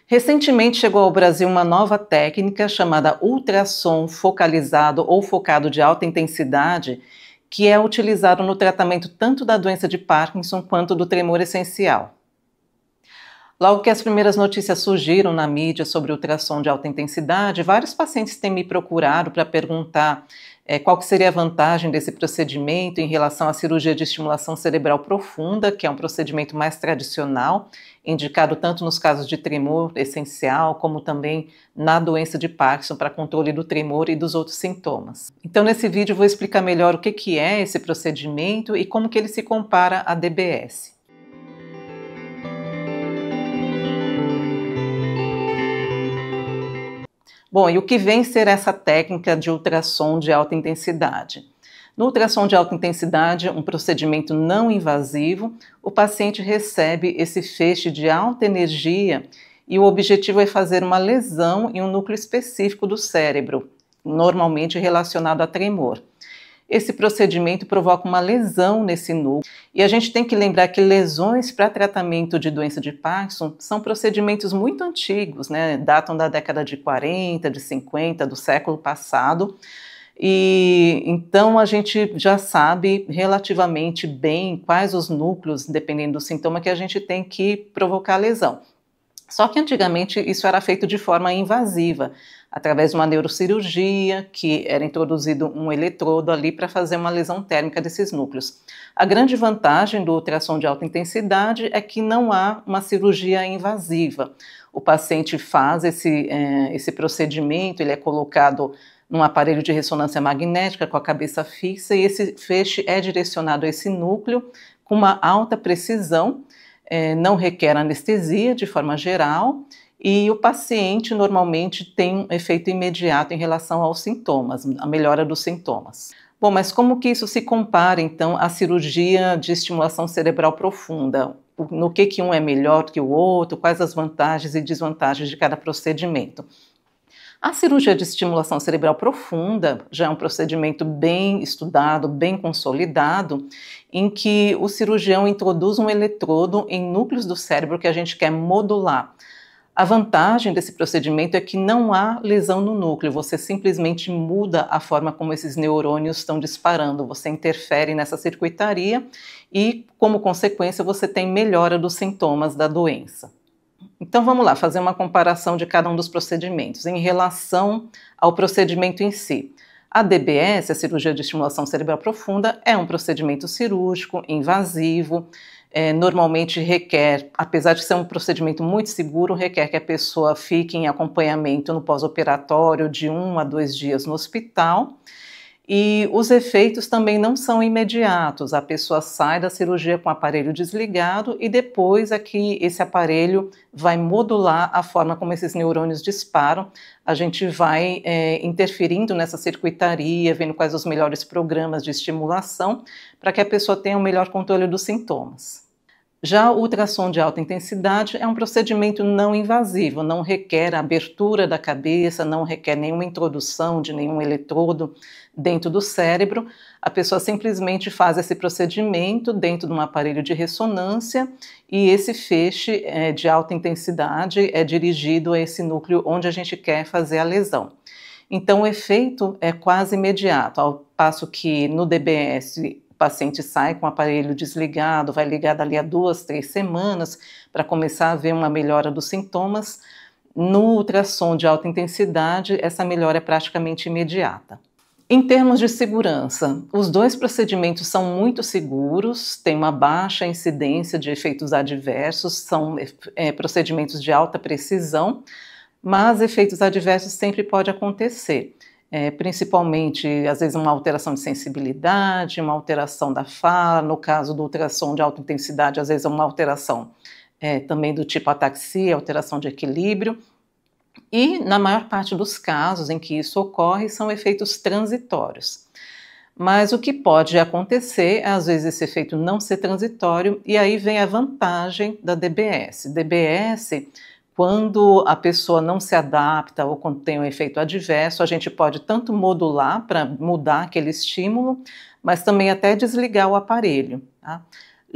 Recentemente chegou ao Brasil uma nova técnica chamada ultrassom focalizado ou focado de alta intensidade, que é utilizado no tratamento tanto da doença de Parkinson quanto do tremor essencial. Logo que as primeiras notícias surgiram na mídia sobre ultrassom de alta intensidade, vários pacientes têm me procurado para perguntar qual que seria a vantagem desse procedimento em relação à cirurgia de estimulação cerebral profunda, que é um procedimento mais tradicional, indicado tanto nos casos de tremor essencial, como também na doença de Parkinson, para controle do tremor e dos outros sintomas. Então, nesse vídeo, eu vou explicar melhor o que é esse procedimento e como que ele se compara à DBS. Bom, e o que vem ser essa técnica de ultrassom de alta intensidade? No ultrassom de alta intensidade, um procedimento não invasivo, o paciente recebe esse feixe de alta energia e o objetivo é fazer uma lesão em um núcleo específico do cérebro, normalmente relacionado a tremor. Esse procedimento provoca uma lesão nesse núcleo e a gente tem que lembrar que lesões para tratamento de doença de Parkinson são procedimentos muito antigos, né? Datam da década de 40, de 50, do século passado. E então a gente já sabe relativamente bem quais os núcleos, dependendo do sintoma, que a gente tem que provocar a lesão. Só que antigamente isso era feito de forma invasiva, através de uma neurocirurgia, que era introduzido um eletrodo ali para fazer uma lesão térmica desses núcleos. A grande vantagem do ultrassom de alta intensidade é que não há uma cirurgia invasiva. O paciente faz esse procedimento, ele é colocado num aparelho de ressonância magnética com a cabeça fixa e esse feixe é direcionado a esse núcleo com uma alta precisão, não requer anestesia de forma geral e o paciente normalmente tem um efeito imediato em relação aos sintomas, a melhora dos sintomas. Bom, mas como que isso se compara então à cirurgia de estimulação cerebral profunda? No que um é melhor que o outro, quais as vantagens e desvantagens de cada procedimento? A cirurgia de estimulação cerebral profunda já é um procedimento bem estudado, bem consolidado, em que o cirurgião introduz um eletrodo em núcleos do cérebro que a gente quer modular. A vantagem desse procedimento é que não há lesão no núcleo, você simplesmente muda a forma como esses neurônios estão disparando, você interfere nessa circuitaria e, como consequência, você tem melhora dos sintomas da doença. Então vamos lá, fazer uma comparação de cada um dos procedimentos em relação ao procedimento em si. A DBS, a cirurgia de estimulação cerebral profunda, é um procedimento cirúrgico, invasivo, normalmente requer, apesar de ser um procedimento muito seguro, requer que a pessoa fique em acompanhamento no pós-operatório de 1 a 2 dias no hospital. E os efeitos também não são imediatos, a pessoa sai da cirurgia com o aparelho desligado e depois é que esse aparelho vai modular a forma como esses neurônios disparam, a gente vai interferindo nessa circuitaria, vendo quais os melhores programas de estimulação para que a pessoa tenha um melhor controle dos sintomas. Já o ultrassom de alta intensidade é um procedimento não invasivo, não requer a abertura da cabeça, não requer nenhuma introdução de nenhum eletrodo dentro do cérebro. A pessoa simplesmente faz esse procedimento dentro de um aparelho de ressonância e esse feixe de alta intensidade é dirigido a esse núcleo onde a gente quer fazer a lesão. Então o efeito é quase imediato, ao passo que no DBS o paciente sai com o aparelho desligado, vai ligar dali a 2, 3 semanas para começar a ver uma melhora dos sintomas. No ultrassom de alta intensidade, essa melhora é praticamente imediata. Em termos de segurança, os dois procedimentos são muito seguros, têm uma baixa incidência de efeitos adversos, são procedimentos de alta precisão, mas efeitos adversos sempre podem acontecer. Principalmente, às vezes, uma alteração de sensibilidade, uma alteração da fala, no caso do ultrassom de alta intensidade, às vezes uma alteração também do tipo ataxia, alteração de equilíbrio, e na maior parte dos casos em que isso ocorre, são efeitos transitórios. Mas o que pode acontecer é, às vezes, esse efeito não ser transitório, e aí vem a vantagem da DBS. DBS, quando a pessoa não se adapta ou quando tem um efeito adverso, a gente pode tanto modular para mudar aquele estímulo, mas também até desligar o aparelho, tá?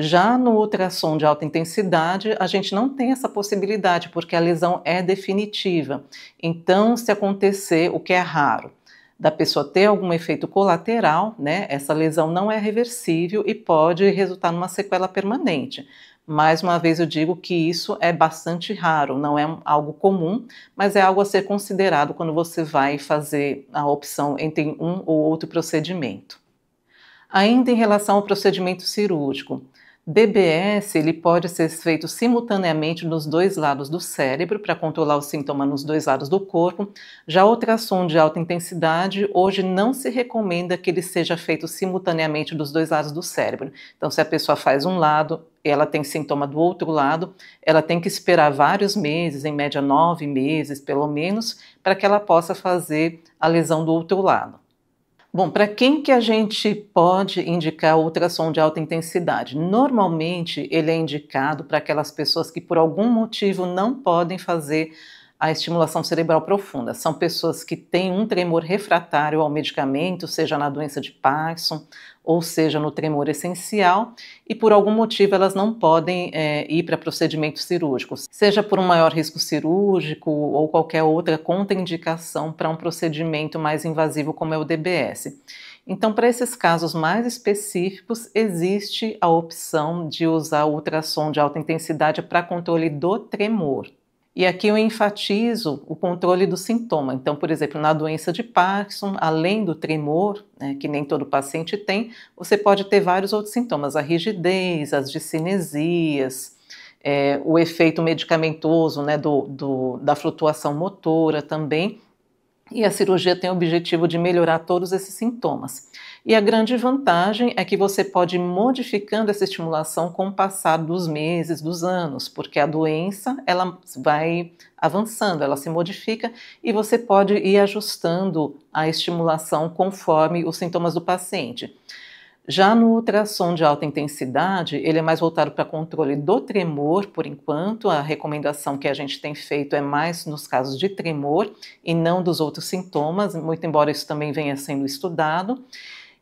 Já no ultrassom de alta intensidade, a gente não tem essa possibilidade, porque a lesão é definitiva. Então, se acontecer, o que é raro, da pessoa ter algum efeito colateral, né, essa lesão não é reversível e pode resultar numa sequela permanente. Mais uma vez eu digo que isso é bastante raro, não é algo comum, mas é algo a ser considerado quando você vai fazer a opção entre um ou outro procedimento. Ainda em relação ao procedimento cirúrgico, DBS ele pode ser feito simultaneamente nos dois lados do cérebro para controlar o sintoma nos dois lados do corpo. Já o ultrassom de alta intensidade, hoje não se recomenda que ele seja feito simultaneamente dos dois lados do cérebro. Então, se a pessoa faz um lado, ela tem sintoma do outro lado, ela tem que esperar vários meses, em média 9 meses pelo menos, para que ela possa fazer a lesão do outro lado. Bom, para quem que a gente pode indicar o ultrassom de alta intensidade? Normalmente ele é indicado para aquelas pessoas que por algum motivo não podem fazer a estimulação cerebral profunda. São pessoas que têm um tremor refratário ao medicamento, seja na doença de Parkinson, ou seja no tremor essencial, e por algum motivo elas não podem ir para procedimentos cirúrgicos, seja por um maior risco cirúrgico ou qualquer outra contraindicação para um procedimento mais invasivo como é o DBS. Então, para esses casos mais específicos, existe a opção de usar o ultrassom de alta intensidade para controle do tremor. E aqui eu enfatizo o controle do sintoma. Então, por exemplo, na doença de Parkinson, além do tremor, né, que nem todo paciente tem, você pode ter vários outros sintomas, a rigidez, as discinesias, o efeito medicamentoso, né, da flutuação motora também. E a cirurgia tem o objetivo de melhorar todos esses sintomas. E a grande vantagem é que você pode ir modificando essa estimulação com o passar dos meses, dos anos, porque a doença ela vai avançando, ela se modifica e você pode ir ajustando a estimulação conforme os sintomas do paciente. Já no ultrassom de alta intensidade, ele é mais voltado para controle do tremor, por enquanto. A recomendação que a gente tem feito é mais nos casos de tremor e não dos outros sintomas, muito embora isso também venha sendo estudado.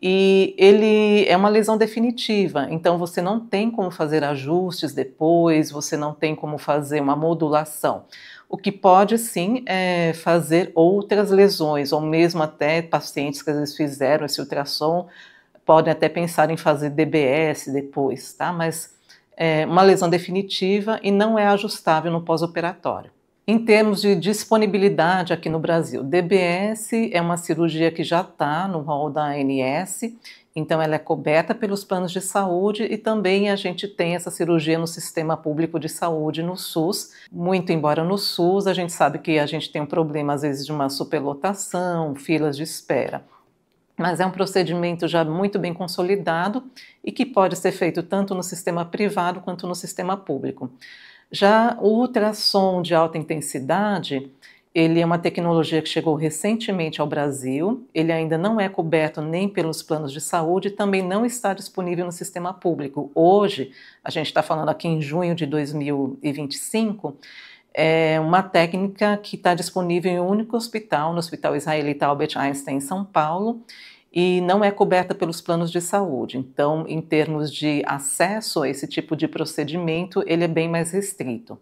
E ele é uma lesão definitiva, então você não tem como fazer ajustes depois, você não tem como fazer uma modulação. O que pode sim é fazer outras lesões, ou mesmo até pacientes que às vezes fizeram esse ultrassom, podem até pensar em fazer DBS depois, tá? Mas é uma lesão definitiva e não é ajustável no pós-operatório. Em termos de disponibilidade aqui no Brasil, DBS é uma cirurgia que já está no rol da ANS, então ela é coberta pelos planos de saúde e também a gente tem essa cirurgia no sistema público de saúde, no SUS. Muito embora no SUS, a gente sabe que a gente tem um problema às vezes de uma superlotação, filas de espera. Mas é um procedimento já muito bem consolidado e que pode ser feito tanto no sistema privado quanto no sistema público. Já o ultrassom de alta intensidade, ele é uma tecnologia que chegou recentemente ao Brasil, ele ainda não é coberto nem pelos planos de saúde e também não está disponível no sistema público. Hoje, a gente está falando aqui em junho de 2025, é uma técnica que está disponível em um único hospital, no Hospital Israelita Albert Einstein, em São Paulo, e não é coberta pelos planos de saúde. Então, em termos de acesso a esse tipo de procedimento, ele é bem mais restrito.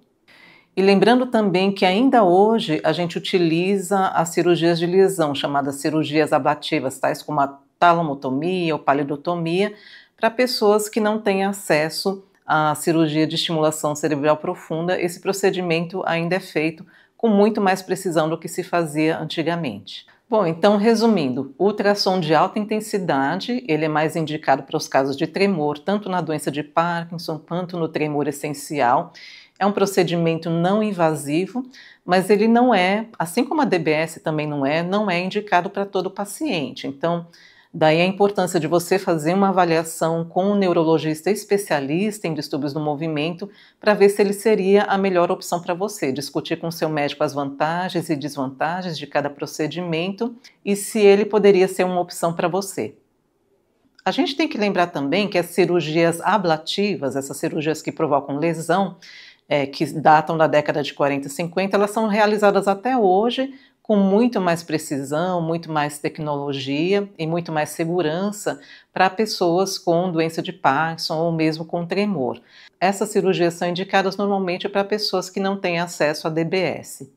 E lembrando também que ainda hoje a gente utiliza as cirurgias de lisão, chamadas cirurgias ablativas, tais como a talamotomia ou palidotomia, para pessoas que não têm acesso a cirurgia de estimulação cerebral profunda. Esse procedimento ainda é feito com muito mais precisão do que se fazia antigamente. Bom, então resumindo, o ultrassom de alta intensidade, ele é mais indicado para os casos de tremor, tanto na doença de Parkinson quanto no tremor essencial. É um procedimento não invasivo, mas ele não é, assim como a DBS também não é indicado para todo paciente. Então, daí a importância de você fazer uma avaliação com um neurologista especialista em distúrbios do movimento para ver se ele seria a melhor opção para você, discutir com o seu médico as vantagens e desvantagens de cada procedimento e se ele poderia ser uma opção para você. A gente tem que lembrar também que as cirurgias ablativas, essas cirurgias que provocam lesão, que datam da década de 40 e 50, elas são realizadas até hoje com muito mais precisão, muito mais tecnologia e muito mais segurança para pessoas com doença de Parkinson ou mesmo com tremor. Essas cirurgias são indicadas normalmente para pessoas que não têm acesso a DBS.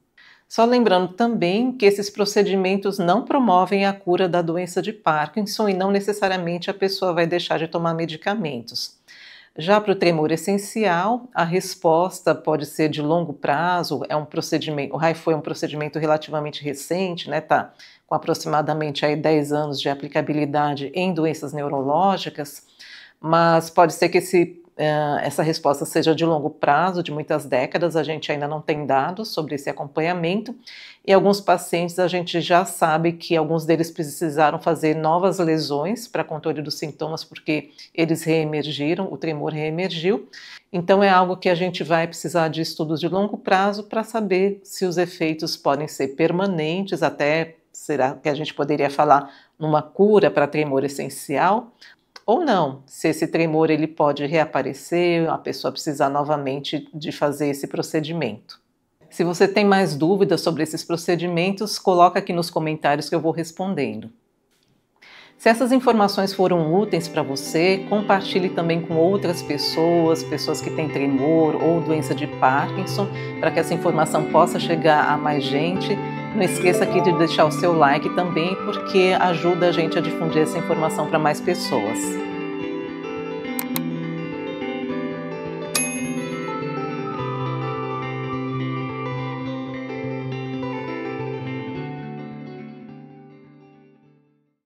Só lembrando também que esses procedimentos não promovem a cura da doença de Parkinson e não necessariamente a pessoa vai deixar de tomar medicamentos. Já para o tremor essencial, a resposta pode ser de longo prazo, o HIFU é um procedimento relativamente recente, né, tá com aproximadamente aí 10 anos de aplicabilidade em doenças neurológicas, mas pode ser que essa resposta seja de longo prazo, de muitas décadas, a gente ainda não tem dados sobre esse acompanhamento, e alguns pacientes a gente já sabe que alguns deles precisaram fazer novas lesões para controle dos sintomas porque eles reemergiram, o tremor reemergiu, então é algo que a gente vai precisar de estudos de longo prazo para saber se os efeitos podem ser permanentes, até será que a gente poderia falar numa cura para tremor essencial, ou não, se esse tremor ele pode reaparecer, a pessoa precisar novamente de fazer esse procedimento. Se você tem mais dúvidas sobre esses procedimentos, coloca aqui nos comentários que eu vou respondendo. Se essas informações foram úteis para você, compartilhe também com outras pessoas que têm tremor ou doença de Parkinson, para que essa informação possa chegar a mais gente. Não esqueça aqui de deixar o seu like também, porque ajuda a gente a difundir essa informação para mais pessoas.